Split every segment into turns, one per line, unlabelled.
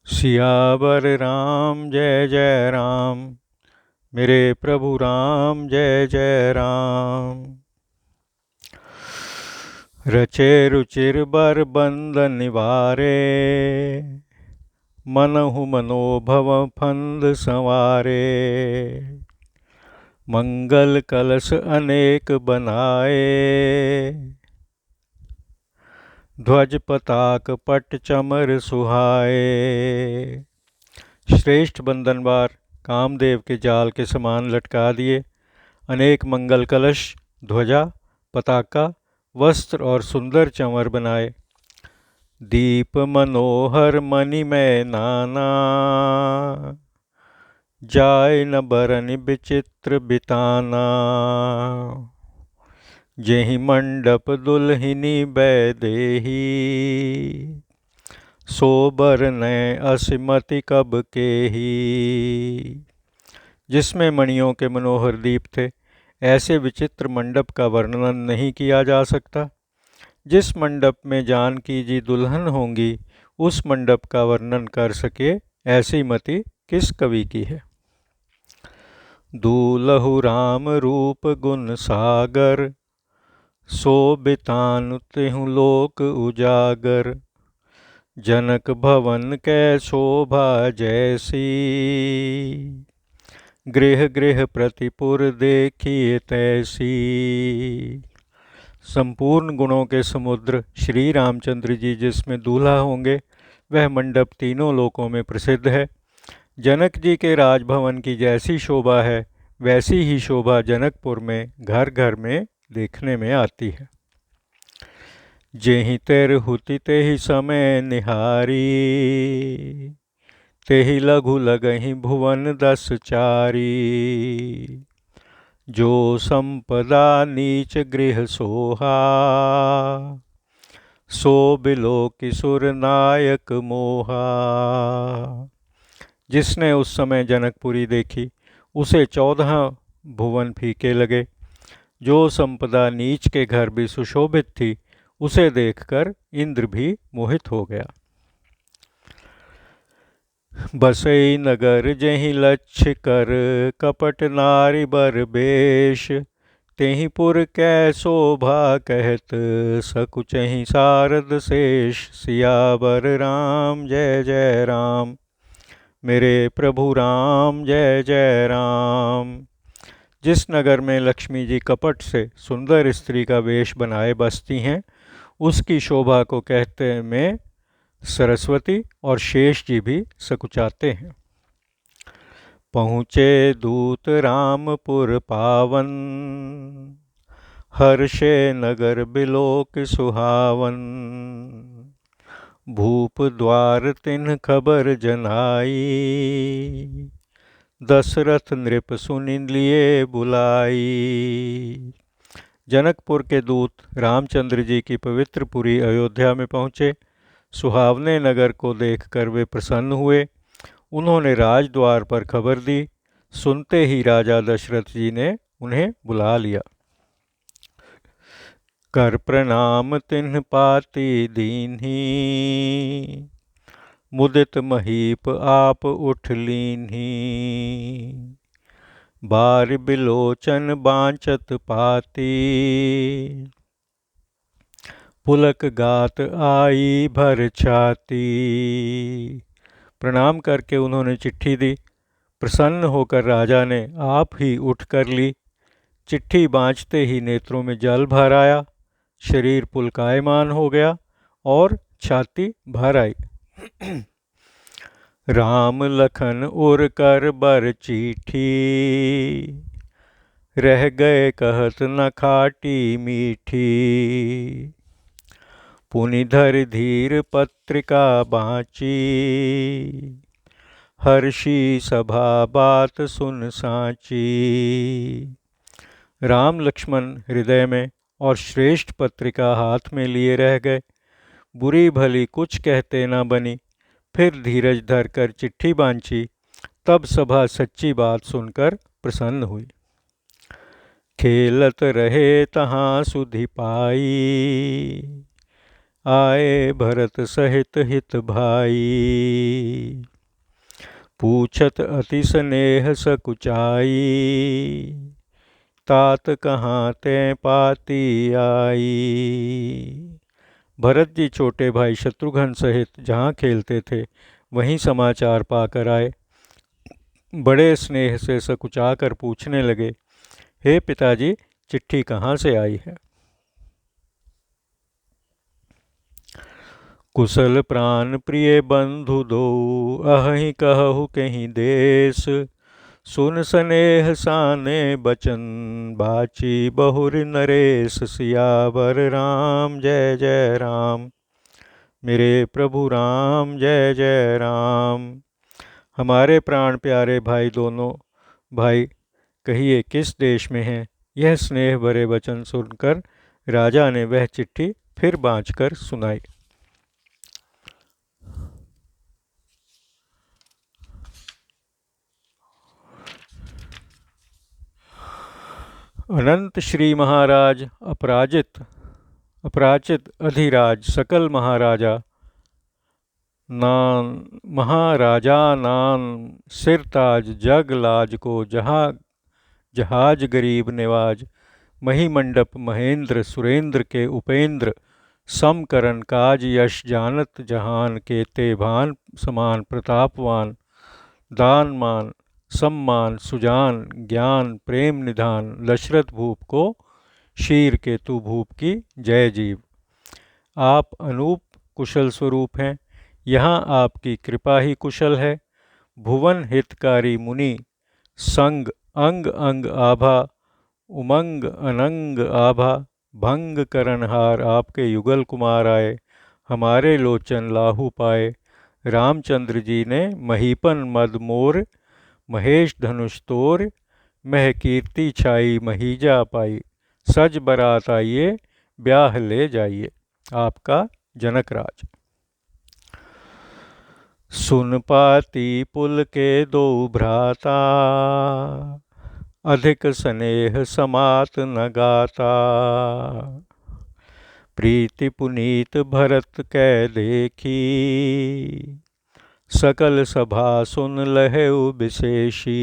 सियावर राम जय जय राम। मेरे प्रभु राम जय जय राम। रचे रुचिर बर बंद निवारे, मनहु मनोभव फंद संवारे। मंगल कलश अनेक बनाए, ध्वज पताक पट चमर सुहाए। श्रेष्ठ बंधनवार कामदेव के जाल के समान लटका दिए, अनेक मंगल कलश, ध्वजा, पताका, वस्त्र और सुंदर चमर बनाए। दीप मनोहर मणिमय नाना, जाय न बरन विचित्र बिताना। जेहि मंडप दुल्हिनी बैदेही, सोबर नय असिमति कब केही। जिसमें मणियों के मनोहर दीप थे, ऐसे विचित्र मंडप का वर्णन नहीं किया जा सकता। जिस मंडप में जानकी जी दुल्हन होंगी, उस मंडप का वर्णन कर सके ऐसी मति किस कवि की है। दूलहु राम रूप गुण सागर, सोबितानु तिहु लोक उजागर। जनक भवन कै शोभा जैसी, गृह गृह प्रतिपुर देखिए तैसी। संपूर्ण गुणों के समुद्र श्री रामचंद्र जी जिसमें दूल्हा होंगे, वह मंडप तीनों लोकों में प्रसिद्ध है। जनक जी के राजभवन की जैसी शोभा है, वैसी ही शोभा जनकपुर में घर घर में देखने में आती है। जेहि तेर हुति तेहि समय निहारी, तेहि लघु लगहि भुवन 10 चारी। जो संपदा नीच गृह सोहा, सो बिलोकि सुर नायक मोहा। जिसने उस समय जनकपुरी देखी, उसे 14 भुवन फीके लगे। जो संपदा नीच के घर भी सुशोभित थी, उसे देखकर इंद्र भी मोहित हो गया। बसई नगर जहि लक्ष्य कर, कपट नारी बर बेश। तेहि पुर कै शोभा कहत, सकुचहि सारद शेष। सियावर राम जय जय राम। मेरे प्रभु राम जय जय राम। जिस नगर में लक्ष्मी जी कपट से सुंदर स्त्री का वेश बनाए बसती हैं, उसकी शोभा को कहते में सरस्वती और शेष जी भी सकुचाते हैं। पहुँचे दूत रामपुर पावन, हर्षे नगर बिलोक सुहावन। भूप द्वार तिन्ह खबर जनाई, दशरथ नृप सुनि लिए बुलाई। जनकपुर के दूत रामचंद्र जी की पवित्र पुरी अयोध्या में पहुँचे। सुहावने नगर को देखकर वे प्रसन्न हुए। उन्होंने राजद्वार पर खबर दी। सुनते ही राजा दशरथ जी ने उन्हें बुला लिया। कर प्रणाम तिन्ह पाती दीन्ही, मुदित महीप आप उठ लीन्ही। बार बिलोचन बांचत पाती, पुलक गात आई भर छाती। प्रणाम करके उन्होंने चिट्ठी दी। प्रसन्न होकर राजा ने आप ही उठ कर ली। चिट्ठी बाँचते ही नेत्रों में जल भर आया, शरीर पुलकायमान हो गया और छाती भर आई। राम लखन उर कर बर चिट्ठी, रह गए कहत न खाटी मीठी। पुनि धर धीर पत्रिका बाँची, हर्षी सभा बात सुन साची। राम लक्ष्मण हृदय में और श्रेष्ठ पत्रिका हाथ में लिए रह गए। बुरी भली कुछ कहते न बनी। फिर धीरज धरकर चिट्ठी बाँची, तब सभा सच्ची बात सुनकर प्रसन्न हुई। खेलत रहे तहाँ सुधि पाई, आए भरत सहित हित भाई। पूछत अति स्नेह सकुचाई, तात कहाँ ते पाती आई। भरत जी छोटे भाई शत्रुघ्न सहित जहाँ खेलते थे वहीं समाचार पाकर आए। बड़े स्नेह से सकुचाकर पूछने लगे, हे पिताजी, चिट्ठी कहाँ से आई है? कुशल प्राण प्रिय बंधु दो, अहि कहु कहीं देश। सुन स्नेह साने बचन, बाची बहुर नरेश। सियावर राम जय जय राम, मेरे प्रभु राम जय जय राम। हमारे प्राण प्यारे भाई दोनों भाई कहिए किस देश में हैं? यह स्नेह भरे वचन सुनकर राजा ने वह चिट्ठी फिर बाँचकर सुनाई। अनंत श्री महाराज अपराजित अधिराज सकल महाराजा नान सिरताज जग लाज को जहाज गरीब निवाज। महिमंडप महेंद्र सुरेंद्र के उपेंद्र, समकरण काज यश जानत जहान। के ते भान समान प्रतापवान, दान मान सम्मान सुजान। ज्ञान प्रेम निधान, दशरथ भूप को शीर केतु भूप की जय जीव। आप अनूप कुशल स्वरूप हैं, यहाँ आपकी कृपा ही कुशल है। भुवन हितकारी मुनि संग, अंग अंग आभा। उमंग अनंग आभा, भंग करणहार। आपके युगल कुमार आए, हमारे लोचन लाहू पाए। रामचंद्र जी ने महीपन मद मोर, महेश धनुष तोर। मह कीर्ति छाई महीजा पाई, सज बरात आइए ब्याह ले जाइए। आपका जनक राज। सुन पाती पुल के दो भ्राता, अधिक स्नेह समात न गाता। प्रीति पुनीत भरत कै देखी, सकल सभा सुन लहउ विशेषी।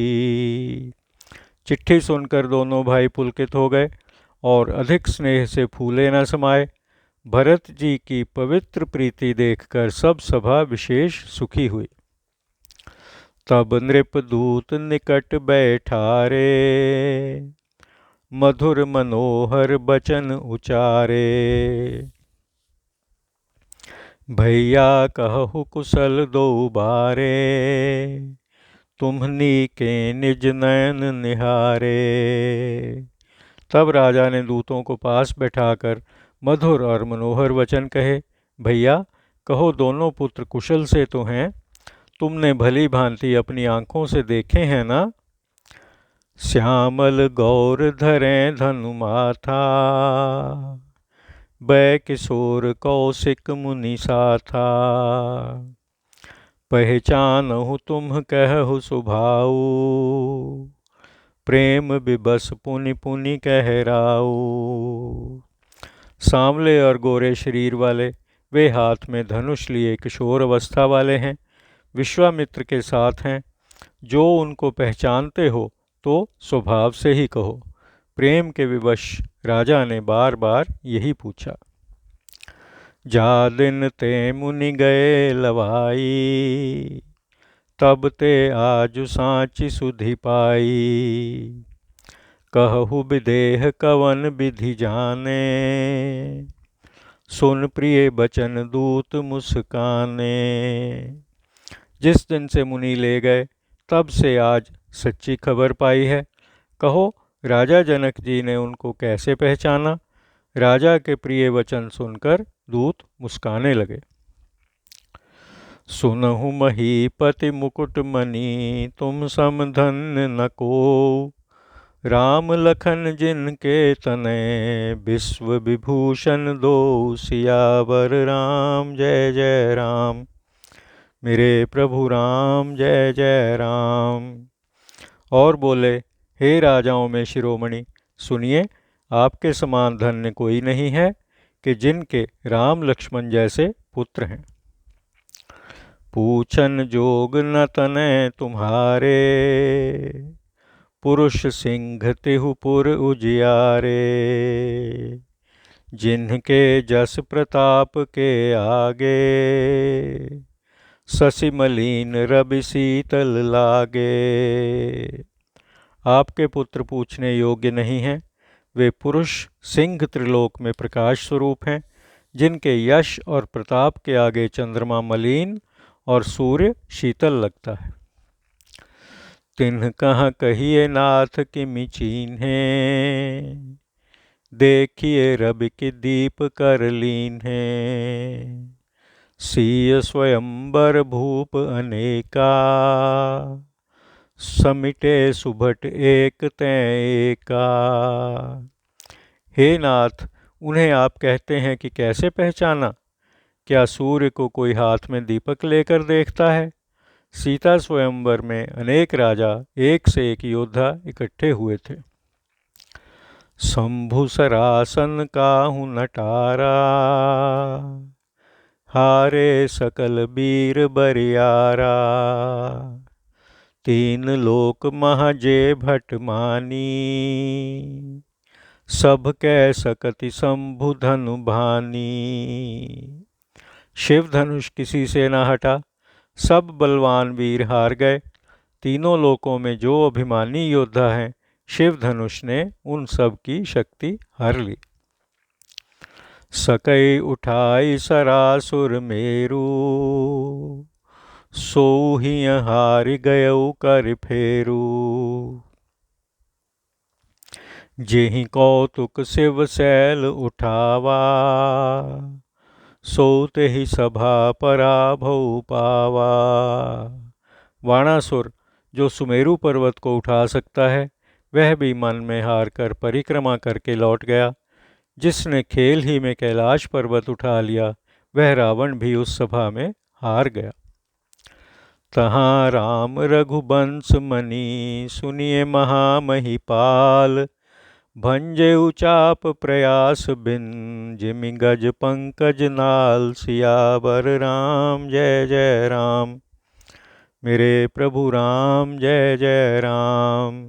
चिट्ठी सुनकर दोनों भाई पुलकित हो गए और अधिक स्नेह से फूले न समाये। भरत जी की पवित्र प्रीति देखकर सब सभा विशेष सुखी हुई। तब नृप दूत निकट बैठारे, मधुर मनोहर बचन उचारे। भैया कहु कुशल दो बारे, तुम्हनी के निज नयन निहारे। तब राजा ने दूतों को पास बैठाकर मधुर और मनोहर वचन कहे। भैया कहो, दोनों पुत्र कुशल से तो हैं? तुमने भली भांति अपनी आंखों से देखे हैं ना? श्यामल गौर धरें धनु माथा, बै किशोर कौशिक मुनि साथा। पहचानहु तुम कहु सुभाऊ, प्रेम विबस पुनि पुनि कहराऊ। सांवले और गोरे शरीर वाले वे हाथ में धनुष लिए किशोर अवस्था वाले हैं, विश्वामित्र के साथ हैं। जो उनको पहचानते हो तो स्वभाव से ही कहो। प्रेम के विवश राजा ने बार बार यही पूछा। जा दिन ते मुनि गए लवाई, तब ते आजु सांचि सुधि पाई। कहु विदेह कवन विधि जाने, सुन प्रिय बचन दूत मुस्काने। जिस दिन से मुनि ले गए तब से आज सच्ची खबर पाई है। कहो, राजा जनक जी ने उनको कैसे पहचाना? राजा के प्रिय वचन सुनकर दूत मुस्काने लगे। सुनहु महीपति मुकुट मणि, तुम सम धन्य न को। राम लखन जिनके तनय, विश्व विभूषण दो। सियावर राम जय जय राम, मेरे प्रभु राम जय जय राम। और बोले, हे राजाओं में शिरोमणि, सुनिए, आपके समान धन्य कोई नहीं है कि जिनके राम लक्ष्मण जैसे पुत्र हैं। पूछन जोग न तनय तुम्हारे, पुरुष सिंह तिहु पुर उजियारे। जिनके जस प्रताप के आगे, शशि मलीन रवि शीतल लागे। आपके पुत्र पूछने योग्य नहीं हैं। वे पुरुष सिंह त्रिलोक में प्रकाश स्वरूप हैं, जिनके यश और प्रताप के आगे चंद्रमा मलिन और सूर्य शीतल लगता है। तिन्ह कहाँ कहिए नाथ किमि चीन्हे, देखिए रवि की दीप कर लीन्हे। सीय स्वयंवर भूप अनेका, समिटे सुभट एक तै एका। हे नाथ, उन्हें आप कहते हैं कि कैसे पहचाना? क्या सूर्य को कोई हाथ में दीपक लेकर देखता है? सीता स्वयंवर में अनेक राजा एक से एक योद्धा इकट्ठे हुए थे। शंभु सरासन काहू नटारा, हारे सकल वीर बरियारा। तीन लोक महजे भट मानी, सब कै सकति शंभु धनु भानी। शिव धनुष किसी से न हटा, सब बलवान वीर हार गए। तीनों लोकों में जो अभिमानी योद्धा हैं, शिव धनुष ने उन सब की शक्ति हर ली। सकई उठाई सरासुर मेरु, सोहि हारि गयउ कर फेरू। जेहि कौतुक शिव शैल उठावा, सो तेहि सभा पराभव पावा। वाणासुर, जो सुमेरु पर्वत को उठा सकता है, वह भी मन में हार कर परिक्रमा करके लौट गया। जिसने खेल ही में कैलाश पर्वत उठा लिया, वह रावण भी उस सभा में हार गया। तहाँ राम रघुवंश मणि, सुनिए महामहिपाल। भंजेउ चाप प्रयास बिन, जिमि गज पंकज नाल। सियावर राम जय जय राम, मेरे प्रभु राम जय जय राम।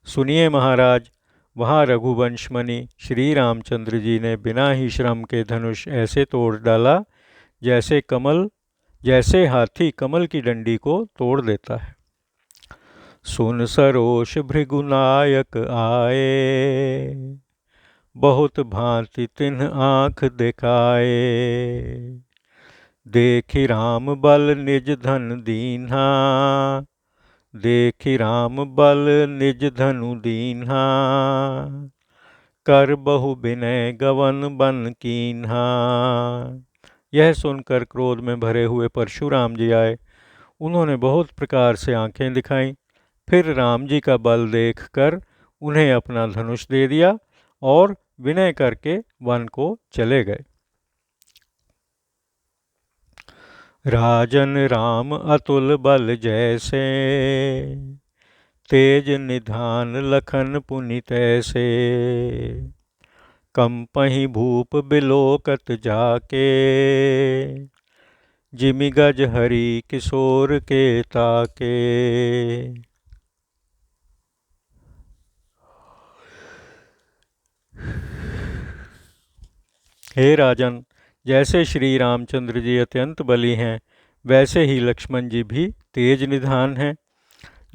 सुनिए महाराज, वहाँ रघुवंश मणि श्री रामचंद्र जी ने बिना ही श्रम के धनुष ऐसे तोड़ डाला, जैसे हाथी कमल की डंडी को तोड़ देता है। सुन सरोष भृगुनायक आए, बहुत भांति तिन्ह आँख दिखाए। देखि राम बल निज धन दीन्हा, देखि राम बल निज धनु दीन्हा। कर बहु विनय गवन बन कीन्हा। यह सुनकर क्रोध में भरे हुए परशुराम जी आए। उन्होंने बहुत प्रकार से आंखें दिखाईं। फिर राम जी का बल देखकर उन्हें अपना धनुष दे दिया और विनय करके वन को चले गए। राजन राम अतुल बल जैसे, तेज निधान लखन पुनि तैसे। कंपहि भूप बिलोकत जाके, जिमि गज हरि किशोर के ताके। हे राजन, जैसे श्री रामचंद्र जी अत्यंत बली हैं, वैसे ही लक्ष्मण जी भी तेज निधान हैं।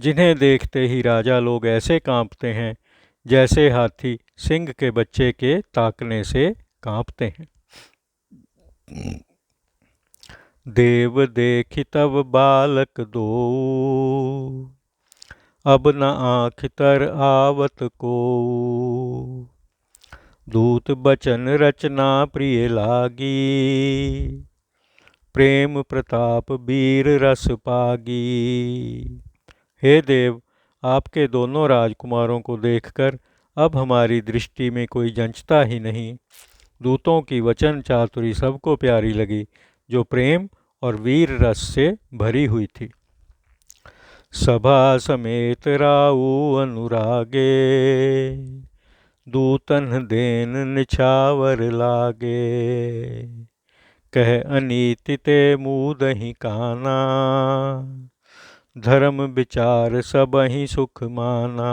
जिन्हें देखते ही राजा लोग ऐसे कांपते हैं, जैसे हाथी सिंह के बच्चे के ताकने से कांपते हैं। देव देखि तब बालक दो, अब न आँख तर आवत को। दूत बचन रचना प्रिय लागी, प्रेम प्रताप वीर रस पागी। हे देव, आपके दोनों राजकुमारों को देखकर अब हमारी दृष्टि में कोई जंचता ही नहीं। दूतों की वचन चातुरी सबको प्यारी लगी, जो प्रेम और वीर रस से भरी हुई थी। सभा समेत राऊ अनुरागे, दूतन देन निछावर लागे। कह अनीति ते मूदहि काना, धर्म विचार सबहि सुख माना।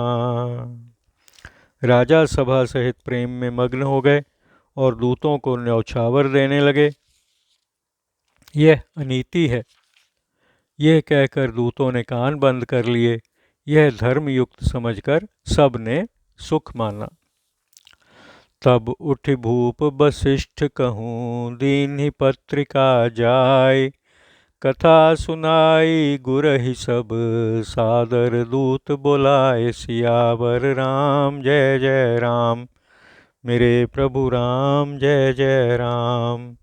राजा सभा सहित प्रेम में मग्न हो गए और दूतों को न्यौछावर देने लगे। यह अनीति है, यह कहकर दूतों ने कान बंद कर लिए। यह धर्मयुक्त समझकर सब ने सुख माना। तब उठ भूप वशिष्ठ कहूँ, दीन्हि पत्रिका जाय। कथा सुनाई गुरहि सब, सादर दूत बोलाए। सियावर राम जय जय राम, मेरे प्रभु राम जय जय राम।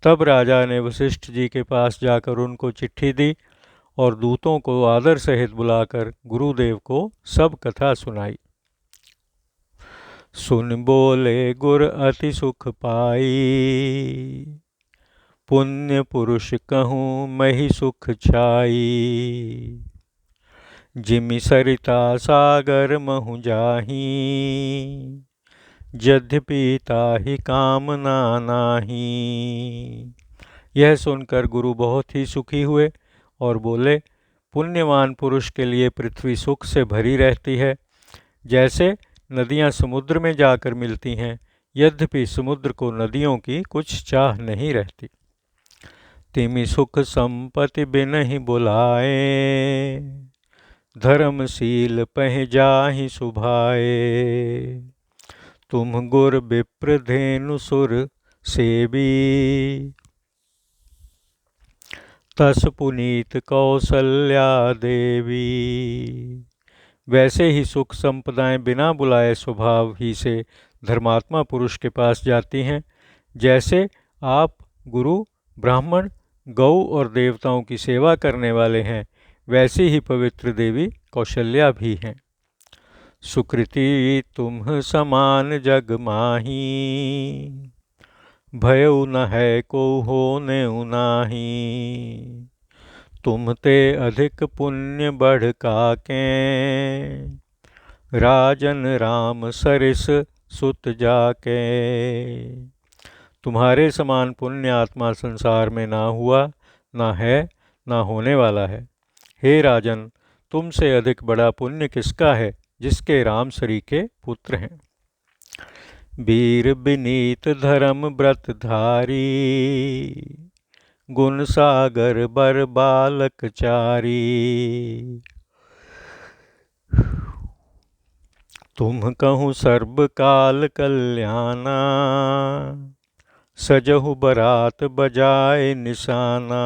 तब राजा ने वशिष्ठ जी के पास जाकर उनको चिट्ठी दी और दूतों को आदर सहित बुलाकर गुरुदेव को सब कथा सुनाई। सुन बोले गुर अति सुख पाई, पुण्य पुरुष कहूँ महि सुख छाई। जिमि सरिता सागर महु जाही, यद्यपि ताहि कामना नाही। यह सुनकर गुरु बहुत ही सुखी हुए और बोले, पुण्यवान पुरुष के लिए पृथ्वी सुख से भरी रहती है, जैसे नदियाँ समुद्र में जाकर मिलती हैं, यद्यपि समुद्र को नदियों की कुछ चाह नहीं रहती। तिमि सुख संपत्ति बिनहि बुलाए, धर्मशील पह जाहि सुभाए। तुम गुर विप्र धेनु सुर सेवी, तस पुनीत कौसल्या देवी। वैसे ही सुख संपदाएं बिना बुलाए स्वभाव ही से धर्मात्मा पुरुष के पास जाती हैं, जैसे आप गुरु, ब्राह्मण, गौ और देवताओं की सेवा करने वाले हैं, वैसी ही पवित्र देवी कौशल्या भी हैं। सुकृति तुम समान जग माही, भयउ न है को होने नाही। तुम ते अधिक पुण्य बढ़ काके, राजन राम सरिस सुत जाके। तुम्हारे समान पुण्य आत्मा संसार में ना हुआ, ना है, ना होने वाला है। हे राजन, तुमसे अधिक बड़ा पुण्य किसका है, जिसके राम सरी के पुत्र हैं। वीर विनीत धर्म व्रत धारी, गुण सागर बर बालक चारी। तुम कहूँ सर्व काल कल्याणा, सजहु बरात बजाए निशाना।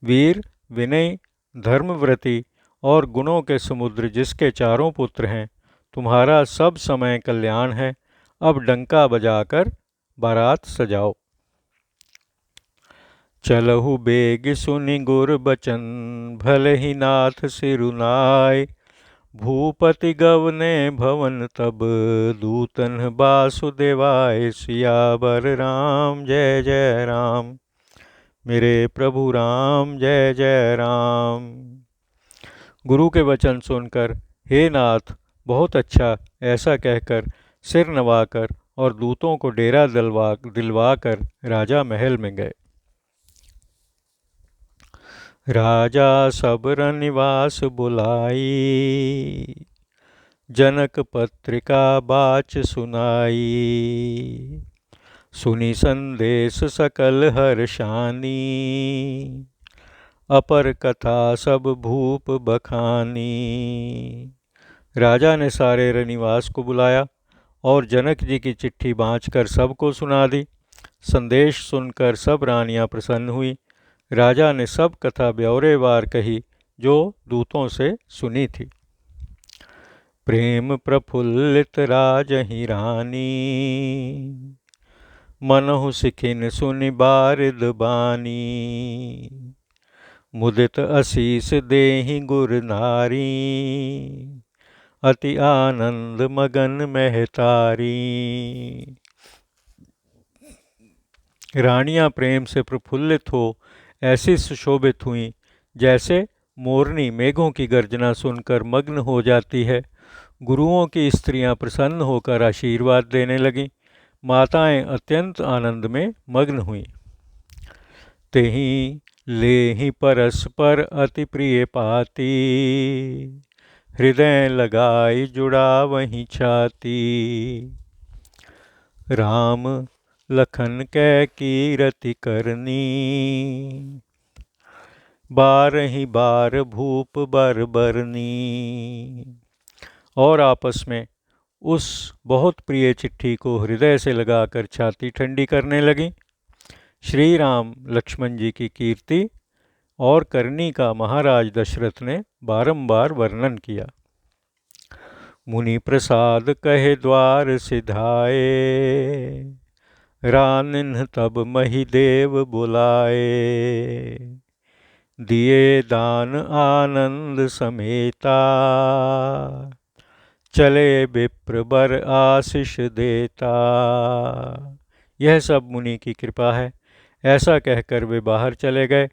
वीर, विनय, धर्मव्रती और गुणों के समुद्र जिसके चारों पुत्र हैं, तुम्हारा सब समय कल्याण है। अब डंका बजाकर बारात सजाओ। चलहु बेग सुनि गुर बचन, भले ही नाथ सिरुनाय। भूपति गवने भवन तब, दूतन वासुदेवाय। सियावर राम जय जय राम, मेरे प्रभु राम जय जय राम। गुरु के वचन सुनकर, हे नाथ बहुत अच्छा, ऐसा कहकर सिर नवाकर और दूतों को डेरा दिलवाकर राजा महल में गए। राजा सब निवास बुलाई, जनक पत्रिका बाच सुनाई। सुनी संदेश सकल हर्षानी, अपर कथा सब भूप बखानी। राजा ने सारे रनिवास को बुलाया और जनक जी की चिट्ठी बाँचकर सबको सुना दी। संदेश सुनकर सब रानियां प्रसन्न हुई। राजा ने सब कथा ब्यौरेवार कही जो दूतों से सुनी थी। प्रेम प्रफुल्लित राजहि रानी, मनहु सिखिन सुनि बारिद बानी। मुदित असीस देहि गुर नारी, अति आनंद मगन महतारी। रानियां प्रेम से प्रफुल्लित हो ऐसी सुशोभित हुईं, जैसे मोरनी मेघों की गर्जना सुनकर मग्न हो जाती है। गुरुओं की स्त्रियां प्रसन्न होकर आशीर्वाद देने लगीं। माताएं अत्यंत आनंद में मग्न हुईं। तेहि लेहि परस्पर अति प्रिय पाती, हृदय लगाई जुड़ा वहीं छाती। राम लखन कै कीरति करनी, बारहि बार भूप बर बरनी। और आपस में उस बहुत प्रिय चिट्ठी को हृदय से लगाकर छाती ठंडी करने लगी। श्री राम लक्ष्मण जी की कीर्ति और करनी का महाराज दशरथ ने बारंबार वर्णन किया। मुनि प्रसाद कहे द्वार सिधाए, रानिन्ह तब महिदेव बुलाए। दिए दान आनंद समेता, चले विप्र बर आशीष देता। यह सब मुनि की कृपा है। ऐसा कहकर वे बाहर चले गए।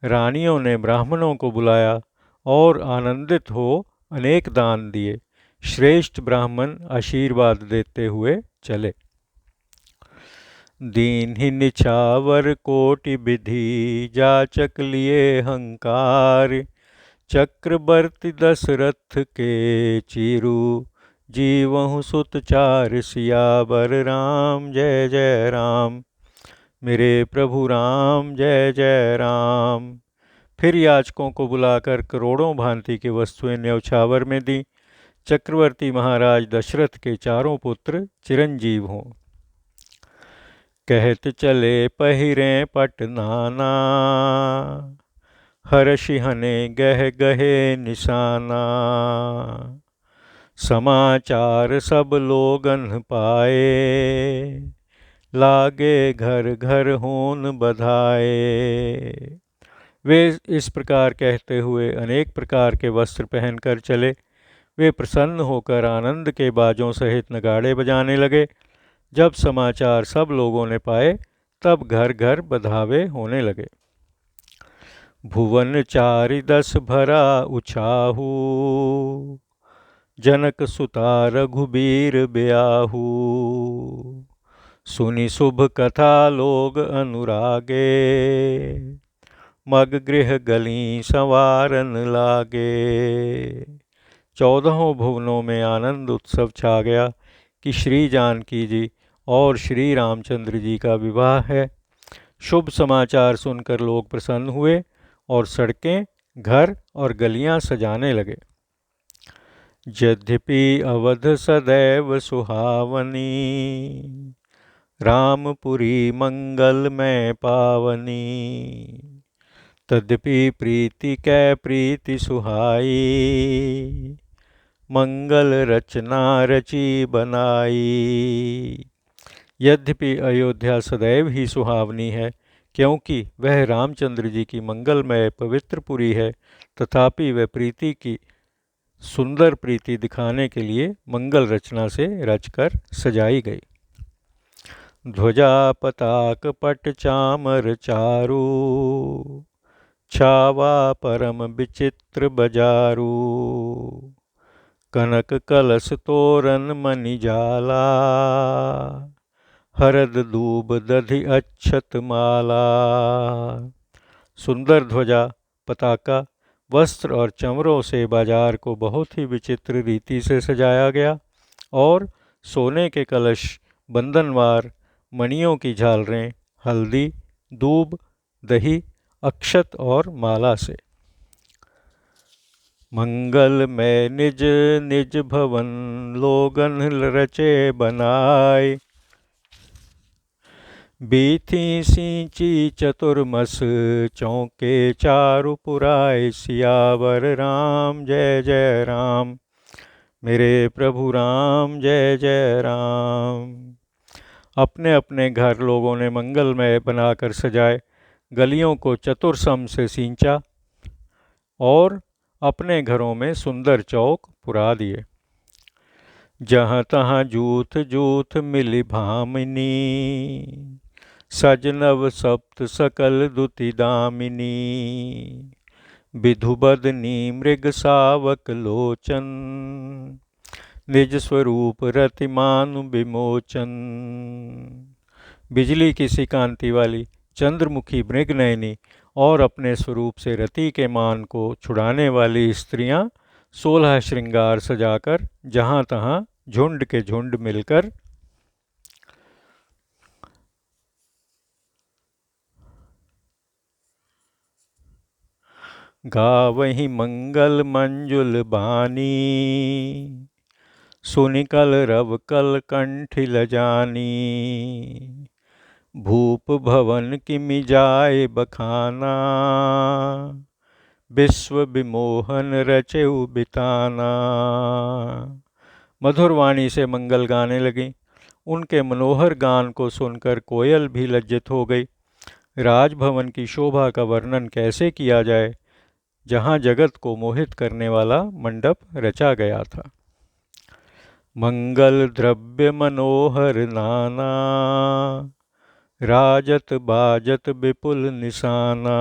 रानियों ने ब्राह्मणों को बुलाया और आनंदित हो अनेक दान दिए। श्रेष्ठ ब्राह्मण आशीर्वाद देते हुए चले। दीन्हि निछावर कोटि विधि, जाचक लिए हंकार। चक्रवर्ती दशरथ के चीरु, जीवहु सुत चार। सियावर राम जय जय राम, मेरे प्रभु राम जय जय राम। फिर याचकों को बुलाकर करोड़ों भांति की वस्तुएं न्यौछावर में दी। चक्रवर्ती महाराज दशरथ के चारों पुत्र चिरंजीव हों। कहत चले पहिरें पट नाना, हर्षिहने गह गहे निशाना। समाचार सब लोगन पाए, लागे घर घर होन बधाए। वे इस प्रकार कहते हुए अनेक प्रकार के वस्त्र पहनकर चले। वे प्रसन्न होकर आनंद के बाजों सहित नगाड़े बजाने लगे। जब समाचार सब लोगों ने पाए, तब घर घर बधावे होने लगे। भुवन चारि दस भरा उछाहू, जनक सुता रघुबीर ब्याहू। सुनि शुभ कथा लोग अनुरागे, मग गृह गली संवारन लागे। 14 भुवनों में आनंद उत्सव छा गया कि श्री जानकी जी और श्री रामचंद्र जी का विवाह है। शुभ समाचार सुनकर लोग प्रसन्न हुए और सड़कें, घर और गलियां सजाने लगे। यद्यपि अवध सदैव सुहावनी, रामपुरी मंगल में पावनी। तद्यपि प्रीति कै प्रीति सुहाई, मंगल रचना रची बनाई। यद्यपि अयोध्या सदैव ही सुहावनी है, क्योंकि वह रामचंद्र जी की मंगलमय पवित्र पुरी है, तथापि वह प्रीति की सुंदर प्रीति दिखाने के लिए मंगल रचना से रचकर सजाई गई। ध्वजा पताक पट चामर चारू, छावा परम विचित्र बजारू। कनक कलश तोरण मणि जाला, हरद दूब दधि अक्षत माला। सुंदर ध्वजा, पताका, वस्त्र और चमरों से बाजार को बहुत ही विचित्र रीति से सजाया गया और सोने के कलश, बंधनवार, मणियों की झालरें, हल्दी, दूब, दही, अक्षत और माला से। मंगल में निज निज भवन, लोगन रचे बनाए। बीथी सींची चतुर्मस, चौके चारु पुराए। सियावर राम जय जय राम, मेरे प्रभु राम जय जय राम। अपने अपने घर लोगों ने मंगलमय बनाकर सजाए, गलियों को चतुर्सम से सींचा और अपने घरों में सुंदर चौक पुरा दिए। जहाँ तहाँ जूथ जूथ मिली भामिनी, सजनव सप्त सकल दुति दामिनी। विधु बदनी मृग सावक लोचन, निज स्वरूप रतिमान विमोचन। बिजली की सी कांति वाली चंद्रमुखी मृगनयनी और अपने स्वरूप से रति के मान को छुड़ाने वाली स्त्रियां 16 श्रृंगार सजाकर जहां तहां झुंड के झुंड मिलकर गावहीं मंगल मंजुल बानी, सुनिकल रव कल कंठिल जानी। भूप भवन किमि जाय बखाना, विश्व विमोहन रचेउ बिताना। मधुर वाणी से मंगल गाने लगी। उनके मनोहर गान को सुनकर कोयल भी लज्जित हो गई। राजभवन की शोभा का वर्णन कैसे किया जाए, जहाँ जगत को मोहित करने वाला मंडप रचा गया था। मंगल द्रव्य मनोहर नाना, राजत बाजत विपुल निशाना।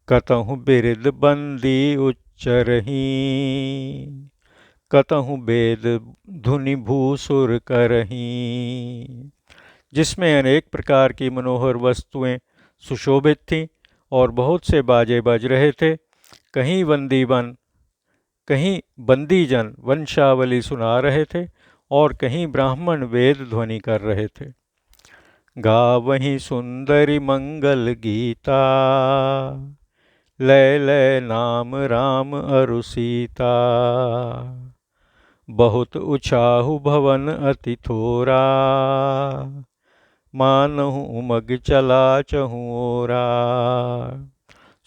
कतहु बिरद बंदी उच्चरही, कतहु वेद धुनि भूसुर करही। जिसमें अनेक प्रकार की मनोहर वस्तुएं सुशोभित थीं और बहुत से बाजे बज रहे थे। कहीं बंदीजन वंशावली सुना रहे थे और कहीं ब्राह्मण वेद ध्वनि कर रहे थे। गावहीं सुंदरी मंगल गीता, लय लय नाम राम अरु सीता। बहुत उछाहु भवन अति थोरा, मानहु उमग चला चहुओरा।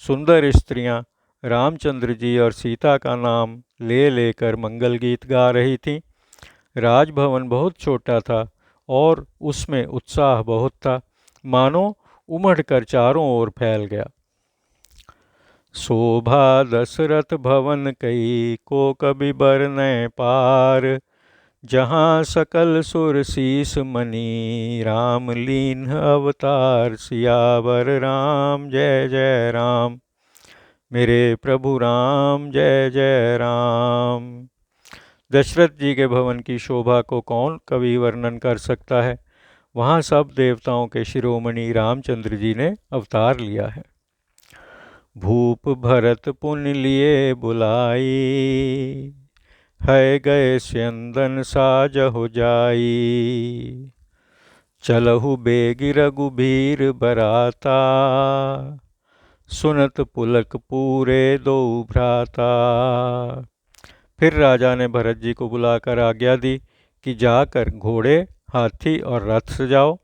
सुंदर स्त्रियां रामचंद्र जी और सीता का नाम ले लेकर मंगल गीत गा रही थीं। राजभवन बहुत छोटा था और उसमें उत्साह बहुत था, मानो उमड़कर चारों ओर फैल गया। शोभा दशरथ भवन कई को कभी बरनैं पार, जहाँ सकल सुर शीस मणि राम लीन अवतार। सियावर राम जय जय राम, मेरे प्रभु राम जय जय राम। दशरथ जी के भवन की शोभा को कौन कवि वर्णन कर सकता है। वहाँ सब देवताओं के शिरोमणि रामचंद्र जी ने अवतार लिया है। भूप भरत पुनि लिए बुलाई, है गए स्यंदन साजहु जाई। चलहु बेगी रघुबीर बराता, सुनत पुलक पूरे दो भ्राता। फिर राजा ने भरत जी को बुलाकर आज्ञा दी कि जाकर घोड़े, हाथी और रथ सजाओ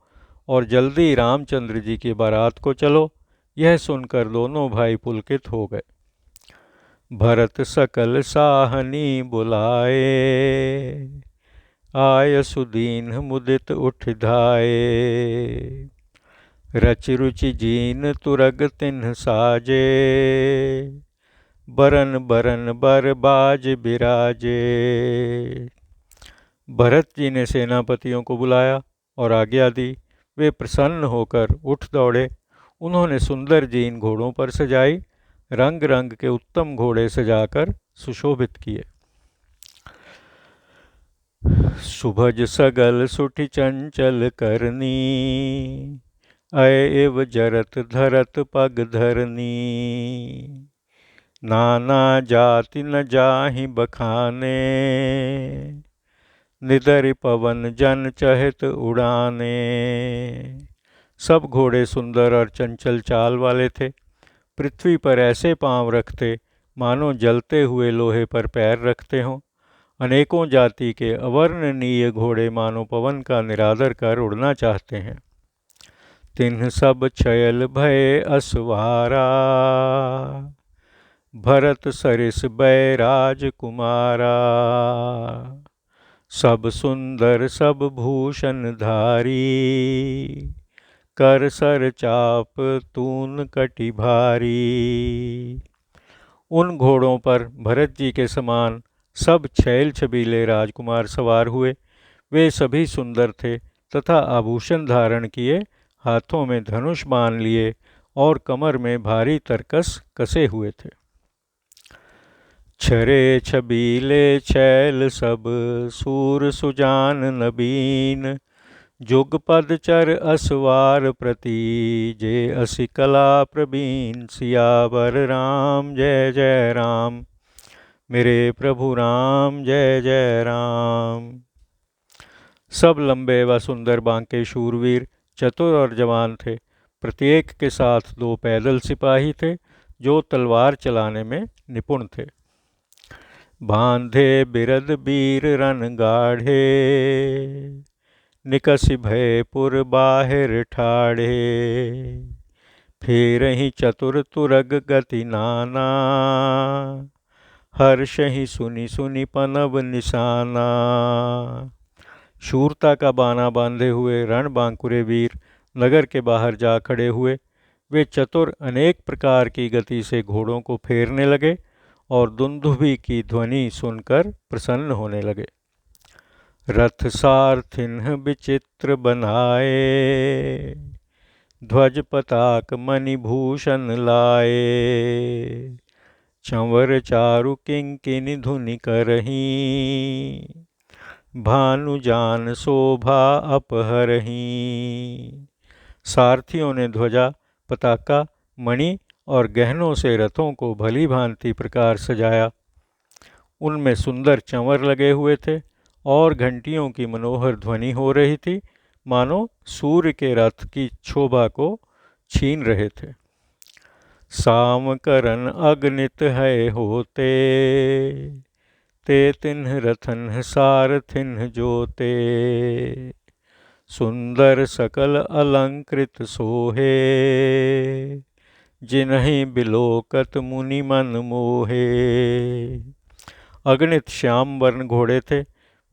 और जल्दी रामचंद्र जी की बारात को चलो। यह सुनकर दोनों भाई पुलकित हो गए। भरत सकल साहनी बुलाए, आय सुदीन मुदित उठ धाये। रचि रुचि जीन तुरग तिन्ह साजे, बरन बरन बर बाज बिराजे। भरत जी ने सेनापतियों को बुलाया और आज्ञा दी। वे प्रसन्न होकर उठ दौड़े। उन्होंने सुंदर जीन घोड़ों पर सजाई, रंग रंग के उत्तम घोड़े सजाकर सुशोभित किए। सुभज सगल सुठि चंचल करनी, अय एव जरत धरत पग धरनी। नाना जाति न जाहि बखाने, निदर पवन जन चहत उड़ाने। सब घोड़े सुंदर और चंचल चाल वाले थे। पृथ्वी पर ऐसे पांव रखते मानो जलते हुए लोहे पर पैर रखते हों। अनेकों जाति के अवर्णनीय घोड़े मानो पवन का निरादर कर उड़ना चाहते हैं। तिन्ह सब छयल भय असवारा, भरत सरिस बैराज कुमारा। सब सुंदर सब भूषण धारी, कर सर चाप तून कटि भारी। उन घोड़ों पर भरत जी के समान सब छैल छबीले राजकुमार सवार हुए। वे सभी सुंदर थे तथा आभूषण धारण किए, हाथों में धनुष बाण लिए और कमर में भारी तरकस कसे हुए थे। छरे छबीले छैल सब सूर सुजान नबीन। जुग पद चर असवार प्रति जे असि कला प्रवीण। सियावर राम जय जय राम, मेरे प्रभु राम जय जय राम। सब लंबे व सुंदर बांके शूरवीर, चतुर और जवान थे। प्रत्येक के साथ 2 पैदल सिपाही थे जो तलवार चलाने में निपुण थे। बांधे बिरद बीर रन गाढ़े, निकसि भयपुर बाहिर ठाढ़े। फेरहि चतुर तुरग गति नाना, हर्षहि सुनि सुनि पनव निशाना। शूरता का बाना बांधे हुए रणबांकुरे वीर नगर के बाहर जा खड़े हुए। वे चतुर अनेक प्रकार की गति से घोड़ों को फेरने लगे और दुंदुभि की ध्वनि सुनकर प्रसन्न होने लगे। रथ सारथिन्ह विचित्र बनाए, ध्वज पताक मणिभूषण लाए। चंवर चारु किंकिनी धुनि करहीं, भानु जान शोभा अपहरहीं। सारथियों ने ध्वजा, पताका, मणि और गहनों से रथों को भली भांति प्रकार सजाया। उनमें सुंदर चंवर लगे हुए थे और घंटियों की मनोहर ध्वनि हो रही थी, मानो सूर्य के रथ की शोभा को छीन रहे थे। साम करन अगणित है होते, ते तिन्ह रथन सारथिन्ह जोते। सुंदर सकल अलंकृत सोहे, जिन्हि बिलोकत मुनि मन मोहे। अगणित श्याम वर्ण घोड़े थे।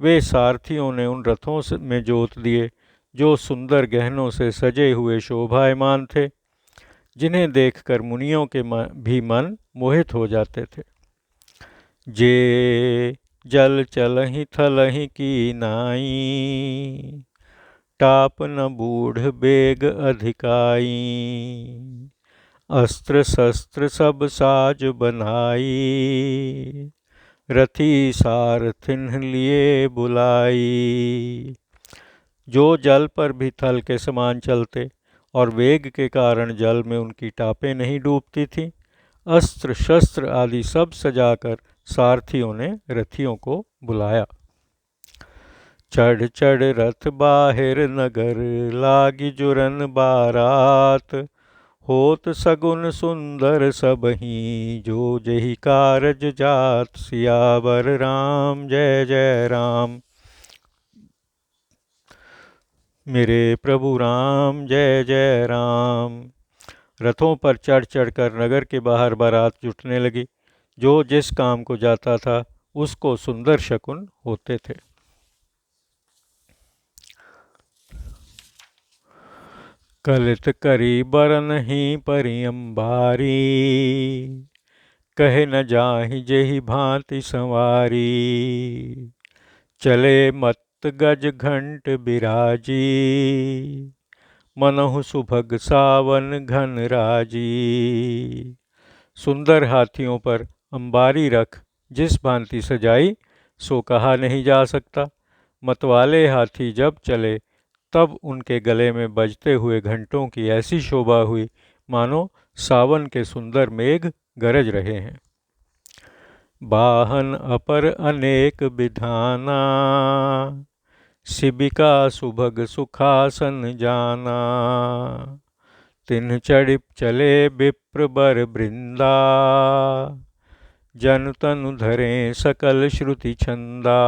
वे सारथियों ने उन रथों में जोत दिए जो सुंदर गहनों से सजे हुए शोभायमान थे, जिन्हें देखकर मुनियों के भी मन मोहित हो जाते थे। जे जल चलहि थलहि की नाई, टाप न बूढ़ बेग अधिकाई। अस्त्र शस्त्र सब साज बनाई, रथी सारथिन्ह लिए बुलाई। जो जल पर भी थल के समान चलते और वेग के कारण जल में उनकी टापें नहीं डूबती थीं, अस्त्र शस्त्र आदि सब सजाकर सारथियों ने रथियों को बुलाया। चढ़ चढ़ रथ बाहिर नगर, लागी जुरन बारात। होत सगुन सुंदर सबहीं, जो जेहि कारज जात। सियावर राम जय जय राम, मेरे प्रभु राम जय जय राम। रथों पर चढ़ चढ़कर नगर के बाहर बारात जुटने लगी। जो जिस काम को जाता था उसको सुंदर शकुन होते थे। कलित करी बरन ही परि अंबारी, कहे न जाहि जेहि भांति संवारी। चले मत गज घंट बिराजी, मनहु सुभग सावन घन राजी। सुंदर हाथियों पर अंबारी रख जिस भांति सजाई सो कहा नहीं जा सकता। मतवाले हाथी जब चले तब उनके गले में बजते हुए घंटों की ऐसी शोभा हुई मानो सावन के सुंदर मेघ गरज रहे हैं। वाहन अपर अनेक विधाना, शिबिका सुभग सुखासन जाना। तिन्ह चढ़िप चले विप्र बर वृंदा, जन तनु धरें सकल श्रुति छंदा।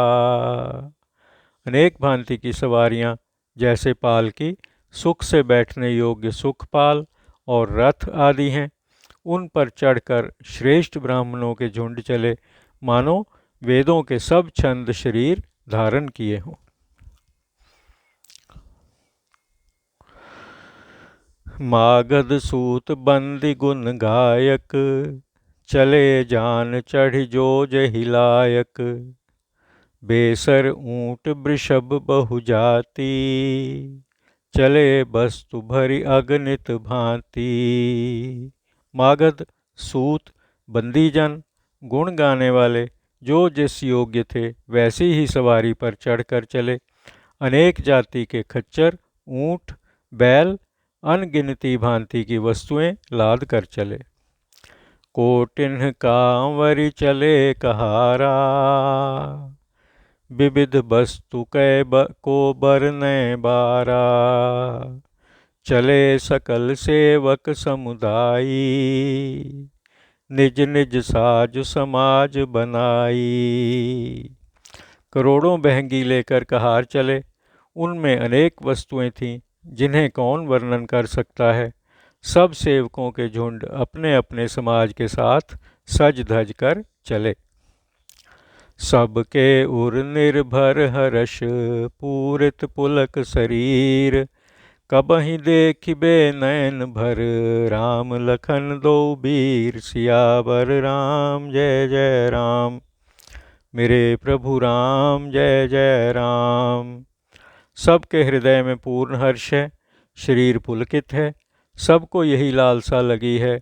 अनेक भांति की सवारियां जैसे पालकी, सुख से बैठने योग्य सुखपाल और रथ आदि हैं, उन पर चढ़कर श्रेष्ठ ब्राह्मणों के झुंड चले, मानो वेदों के सब छंद शरीर धारण किए हों। मागध सूत बंदी गुण गायक, चले जान चढ़ी जो जहि लायक। बेसर ऊंट वृषभ बहु जाति, चले वस्तु भरी अगणित भांति। मागध सूत बंदीजन गुण गाने वाले जो जिस योग्य थे वैसी ही सवारी पर चढ़कर चले। अनेक जाति के खच्चर, ऊंट, बैल, अनगिनती भांति की वस्तुएं लाद कर चले। कोटिन्ह कांवरि चले कहारा, विविध वस्तु को बरनै बारा। चले सकल सेवक समुदायी, निज निज साज समाज बनाई। करोड़ों बहंगी लेकर कहार चले। उनमें अनेक वस्तुएं थीं जिन्हें कौन वर्णन कर सकता है। सब सेवकों के झुंड अपने अपने समाज के साथ सज धज कर चले। सबके उर निर्भर हर्ष, पूरित पुलक शरीर। कबहि देखिबे नयन भर, राम लखन दो वीर। सियावर राम जय जय राम, मेरे प्रभु राम जय जय राम। सबके हृदय में पूर्ण हर्ष है, शरीर पुलकित है। सबको यही लालसा लगी है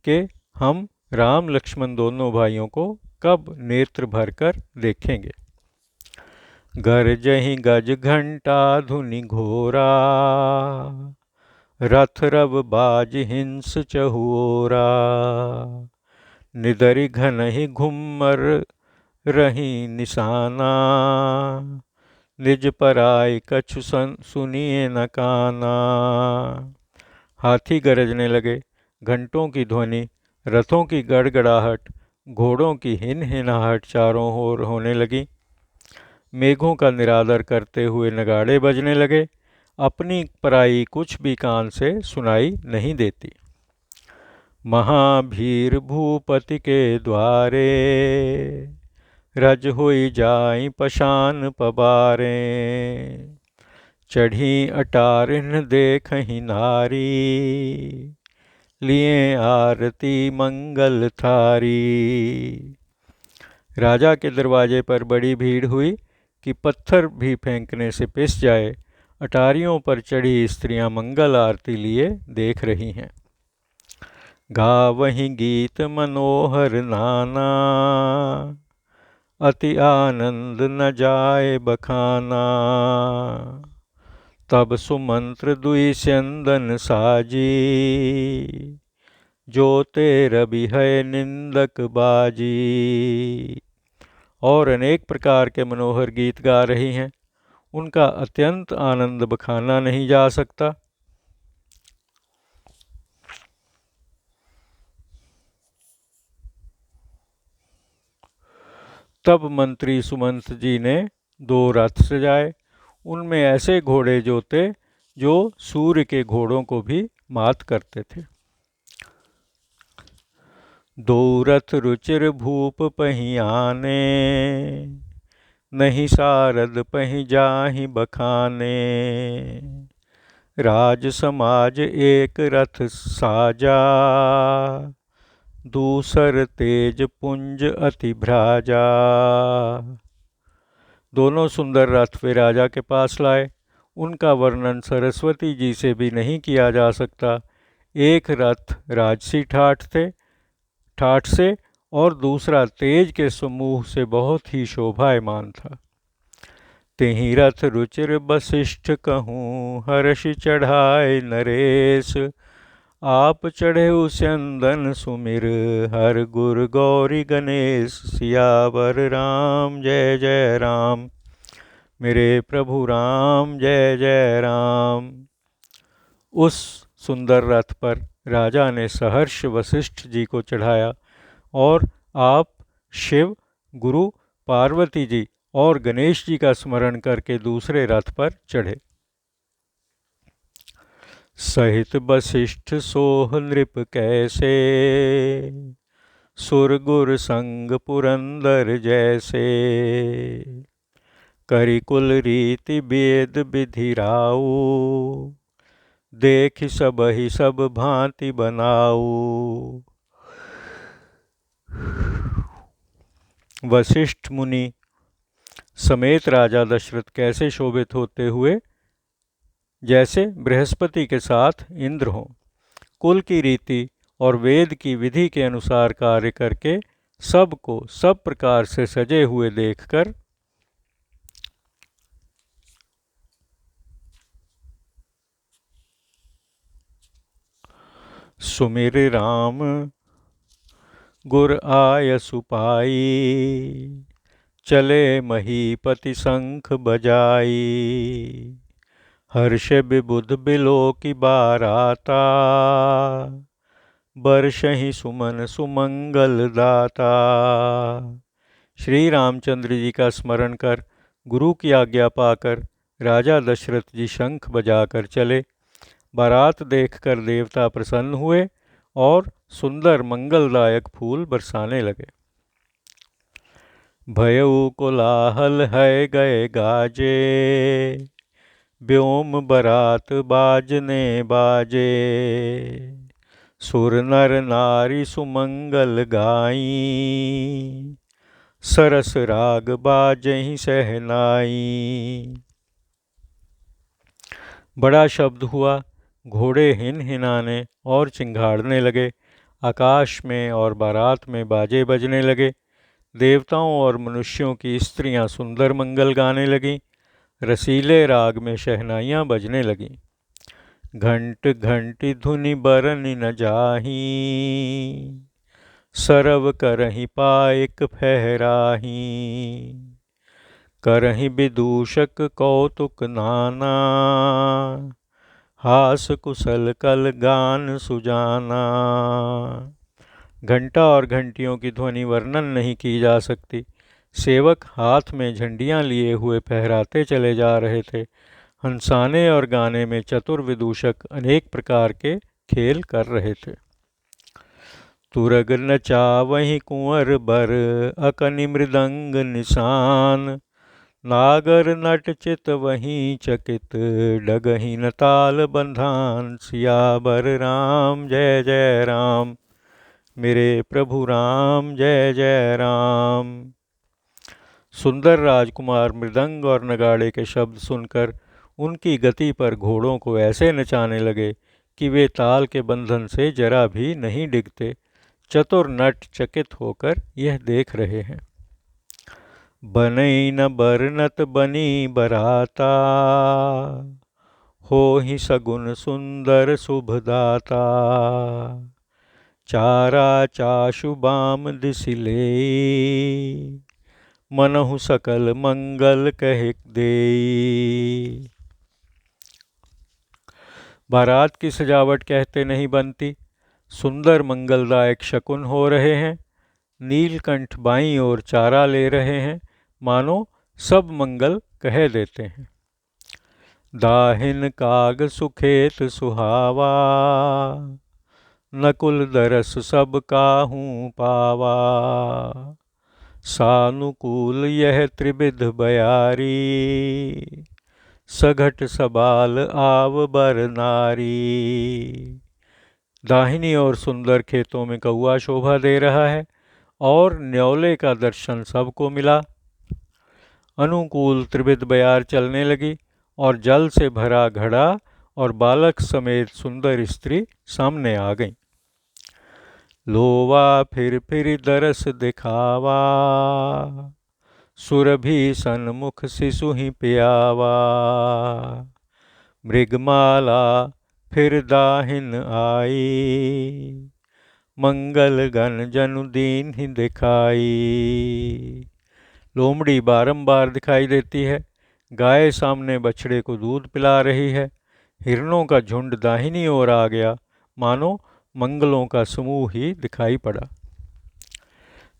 कि हम राम लक्ष्मण दोनों भाइयों को कब नेत्र भरकर देखेंगे। गरजहि गज घंटा धुनि घोरा, रथ रव बाज हिंस चहुओरा। निदरि घनहि घुम्मर रही निशाना, निज पराई कछु सुनिए न काना। हाथी गरजने लगे, घंटों की ध्वनि, रथों की गड़गड़ाहट, घोड़ों की हिनहिनाहट चारों ओर होने लगी। मेघों का निरादर करते हुए नगाड़े बजने लगे। अपनी पराई कुछ भी कान से सुनाई नहीं देती। महाभीर भूपति के द्वारे, रज होई जाई पशान पबारे। चढ़ी अटारिन देखहि नारी, लिए आरती मंगल थारी। राजा के दरवाजे पर बड़ी भीड़ हुई कि पत्थर भी फेंकने से पिस जाए। अटारियों पर चढ़ी स्त्रियां मंगल आरती लिए देख रही हैं। गावहीं गीत मनोहर नाना, अति आनंद न जाए बखाना। तब सुमंत्र दुई स्यंदन साजी, जो तेर बिहय निंदक बाजी। और अनेक प्रकार के मनोहर गीत गा रही हैं। उनका अत्यंत आनंद बखाना नहीं जा सकता। तब मंत्री सुमंत जी ने 2 रथ सजाए। उनमें ऐसे घोड़े जोते जो सूर्य के घोड़ों को भी मात करते थे। 2 रथ रुचिर भूप पही आने, नहीं सारद पही जाहि बखाने। राज समाज एक रथ साजा, दूसर तेज पुंज अति भ्राजा। दोनों सुंदर रथ वे राजा के पास लाए। उनका वर्णन सरस्वती जी से भी नहीं किया जा सकता। एक रथ राजसी ठाठ से और दूसरा तेज के समूह से बहुत ही शोभायमान था। तेहि रथ रुचिर वशिष्ठ कहूँ, हर्ष चढ़ाए नरेश। आप चढ़े स्यंदन सुमिर, हर गुर गौरी गणेश। सियावर राम जय जय राम, मेरे प्रभु राम जय जय राम। उस सुंदर रथ पर राजा ने सहर्ष वशिष्ठ जी को चढ़ाया और आप शिव, गुरु, पार्वती जी और गणेश जी का स्मरण करके दूसरे रथ पर चढ़े। सहित वशिष्ठ सोह नृप कैसे, सुर गुर संग पुरंदर जैसे। करि कुल रीति वेद विधि राऊ, देख सबहि सब भांति बनाऊ। वशिष्ठ मुनि समेत राजा दशरथ कैसे शोभित होते हुए जैसे बृहस्पति के साथ इंद्र हों। कुल की रीति और वेद की विधि के अनुसार कार्य करके सबको सब प्रकार से सजे हुए देखकर सुमिर राम गुर आय सुपाई, चले महीपति शंख बजाई। हर्ष विबुध बिलो की बाराता, बरसहि सुमन सुमंगल दाता। श्री रामचंद्र जी का स्मरण कर, गुरु की आज्ञा पाकर राजा दशरथ जी शंख बजाकर चले। बारात देखकर देवता प्रसन्न हुए और सुंदर मंगलदायक फूल बरसाने लगे। भयउ कोलाहल है गए गाजे, व्योम बरात बाजने बाजे। सुर नर नारी सुमंगल गाई, सरस राग बाजहि सहनाई। बड़ा शब्द हुआ, घोड़े हिन हिनाने और चिंघाड़ने लगे। आकाश में और बारात में बाजे बजने लगे। देवताओं और मनुष्यों की स्त्रियां सुंदर मंगल गाने लगीं। रसीले राग में शहनाइयाँ बजने लगीं। घंट घंटी धुनि बरनि न जाही, सरव करहि पायक फहराही। करहि विदूषक कौतुक नाना, हास कुशल कल गान सुजाना। घंटा और घंटियों की ध्वनि वर्णन नहीं की जा सकती। सेवक हाथ में झंडियाँ लिए हुए फहराते चले जा रहे थे। हंसाने और गाने में चतुर विदूषक अनेक प्रकार के खेल कर रहे थे। तुरग नचावहि कुंवर बर, अकनि मृदंग निशान। नागर नट चित वहीं चकित, डगहि न ताल बंधान। सियावर राम जय जय राम, मेरे प्रभु राम जय जय राम। सुंदर राजकुमार मृदंग और नगाड़े के शब्द सुनकर उनकी गति पर घोड़ों को ऐसे नचाने लगे कि वे ताल के बंधन से जरा भी नहीं डिगते। चतुर नट चकित होकर यह देख रहे हैं। बनई न बरनत बनी बराता, होहि सगुन सुंदर शुभदाता। चारा चाशु बाम दिसिलेई, मनहु सकल मंगल कहिक देई। बारात की सजावट कहते नहीं बनती। सुंदर मंगलदायक शकुन हो रहे हैं। नीलकंठ बाईं ओर चारा ले रहे हैं, मानो सब मंगल कह देते हैं। दाहिन काग सुखेत सुहावा, नकुल दरस सब काहू पावा। सानुकूल यह त्रिविध बयारी, सघट सबाल आव बर नारी। दाहिनी ओर सुंदर खेतों में कौआ शोभा दे रहा है और न्योले का दर्शन सबको मिला। अनुकूल त्रिविध बयार चलने लगी और जल से भरा घड़ा और बालक समेत सुंदर स्त्री सामने आ गई। लोवा फिर दरस दिखावा, सुरभि सन्मुख शिशु ही प्यावा। मृगमाला फिर दाहिन आई, मंगल गण जनु दीन ही दिखाई। लोमड़ी बारंबार दिखाई देती है। गाय सामने बछड़े को दूध पिला रही है। हिरणों का झुंड दाहिनी ओर आ गया, मानो मंगलों का समूह ही दिखाई पड़ा।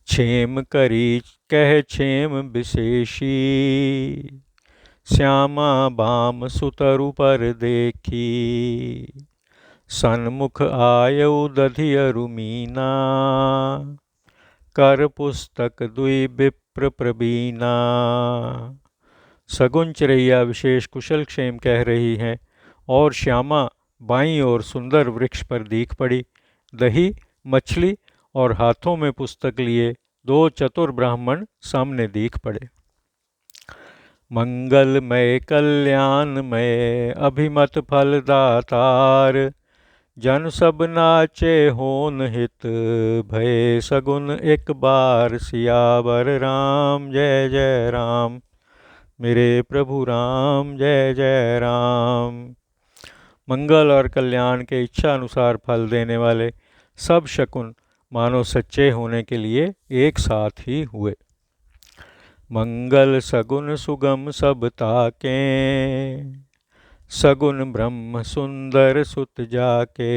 क्षेम करी कह क्षेम विशेषी, श्यामा बाम सुतरु पर देखी। सन्मुख आयउ दधियरु मीना, कर पुस्तक दुई विप्र प्रवीणा। सगुन चिरैया विशेष कुशल क्षेम कह रही हैं और श्यामा बाईं ओर सुंदर वृक्ष पर दीख पड़ी। दही, मछली और हाथों में पुस्तक लिए दो चतुर ब्राह्मण सामने दीख पड़े। मंगलमय कल्याणमय अभिमत फलदातार, जन सब नाचे होन हित, भये सगुन एक बार सियावर राम। जय जय राम मेरे प्रभु राम, जय जय राम। मंगल और कल्याण के इच्छा अनुसार फल देने वाले सब शकुन मानो सच्चे होने के लिए एक साथ ही हुए। मंगल सगुन सुगम सब ताके, सगुन ब्रह्म सुंदर सुत जाके।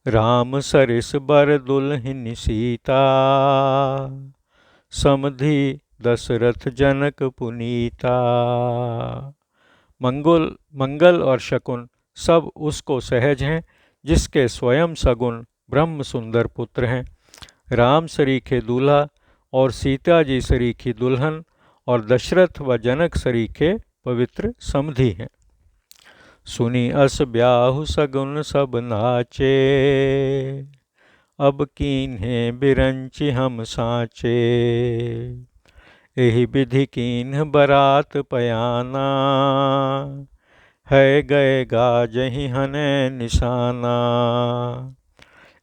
राम सरिस बर दुल्हिन सीता, समधि दशरथ जनक पुनीता। मंगल और शकुन सब उसको सहज हैं जिसके स्वयं सगुन ब्रह्म सुंदर पुत्र हैं। राम सरीखे दूल्हा और सीता जी सरीखी दुल्हन और दशरथ व जनक सरीखे पवित्र समधि हैं। सुनी अस ब्याहु सगुन सब नाचे, अब कीन्हे बिरंचि हम साचे। एहि विधि कीन्ह बरात पयाना, है गए गाजहि हनै निशाना।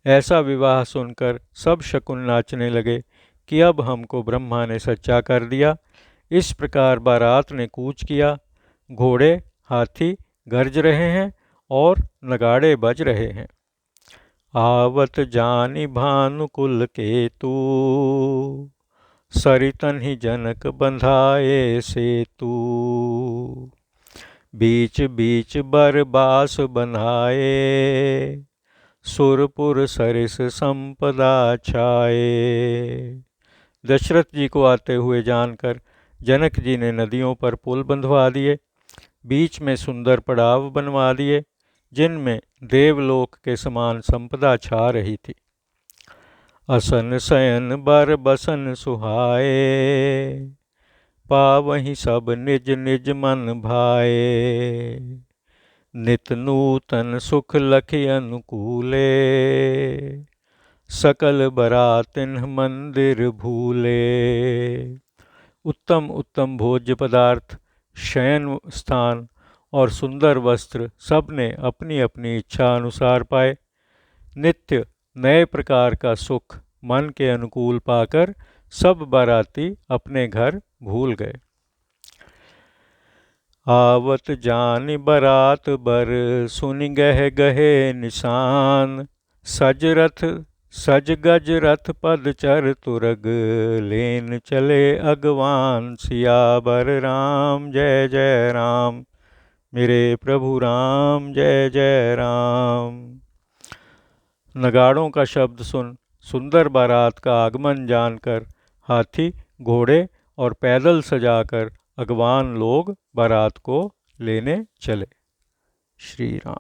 ऐसा विवाह सुनकर सब शकुन नाचने लगे कि अब हमको ब्रह्मा ने सच्चा कर दिया। इस प्रकार बारात ने कूच किया। घोड़े हाथी गरज रहे हैं और नगाड़े बज रहे हैं। आवत जानि भानुकुल केतु, सरितन्हि जनक बंधाए सेतु। बीच बीच बरबास बनाए, सुरपुर सरिस संपदा छाए। दशरथ जी को आते हुए जानकर जनक जी ने नदियों पर पुल बंधवा दिए, बीच में सुंदर पड़ाव बनवा दिए जिनमें देवलोक के समान संपदा छा रही थी। असन शयन बर बसन सुहाए, पावहि सब निज निज मन भाए। नित नूतन सुख लखि अनुकूले, सकल बरातिन मंदिर भूले। उत्तम उत्तम भोज्य पदार्थ, शयन स्थान और सुंदर वस्त्र सब ने अपनी अपनी इच्छा अनुसार पाए। नित्य नए प्रकार का सुख मन के अनुकूल पाकर सब बाराती अपने घर भूल गए। आवत जानि बरात बर, सुनि गह गहे निशान। सज गज रथ पद चर तुरग, लेन चले अगवान। सियावर राम जय जय राम मेरे प्रभु राम, जय जय राम। नगाड़ों का शब्द सुन सुंदर बारात का आगमन जानकर हाथी घोड़े और पैदल सजाकर अगवान लोग बारात को लेने चले। श्री राम।